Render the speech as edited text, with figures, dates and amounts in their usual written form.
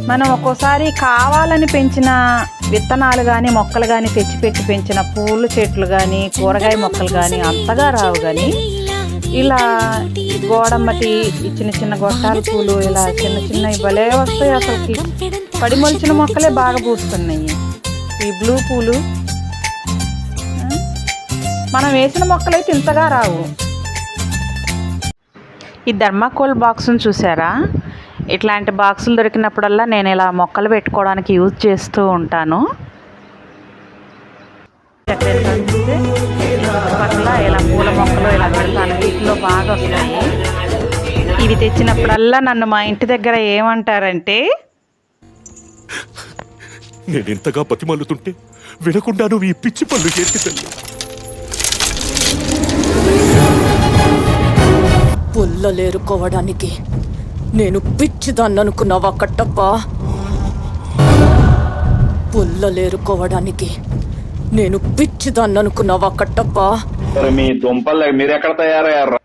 మనం ఒక్కోసారి కావాలని పెంచిన విత్తనాలు కానీ మొక్కలు కానీ తెచ్చిపెట్టి పెంచిన పూల చెట్లు కానీ కూరగాయ మొక్కలు కానీ అంతగా రావు. కానీ ఇలా గోడమ్మటి చిన్న చిన్న గొట్టాల పూలు ఇలా చిన్న చిన్నవి భలే వస్తాయి. అసలుకి పడిమొలిచిన మొక్కలే బాగా పూస్తున్నాయి. ఈ బ్లూ పూలు మనం వేసిన మొక్కలైతే ఇంతగా రావు. ఈ థర్మాకోల్ బాక్స్ని చూసారా? ఇట్లాంటి బాక్సులు దొరికినప్పుడల్లా నేను ఇలా మొక్కలు పెట్టుకోవడానికి యూజ్ చేస్తూ ఉంటాను. పక్కల ఇలా పూల మొక్కలు ఇలా పెడతాను. వీటిలో బాగా వస్తాయి. ఇవి తెచ్చినప్పుడల్లా నన్ను మా ఇంటి దగ్గర ఏమంటారంటే, నేను ఎంతగా బతిమాలుతుంటే వినకుండా నువ్వు ఈ పిచ్చి పనులు చేసి తల్లి. పుల్లలేరుకోవడానికి నేను పిచ్చిదాన్ని అనుకున్నావా కట్టప్ప? పుల్లలేరుకోవడానికి నేను పిచ్చిదాన్ని అనుకున్నావా కట్టప్ప? మీ దుంపలు మీరు ఎక్కడ తయారయ్యారు?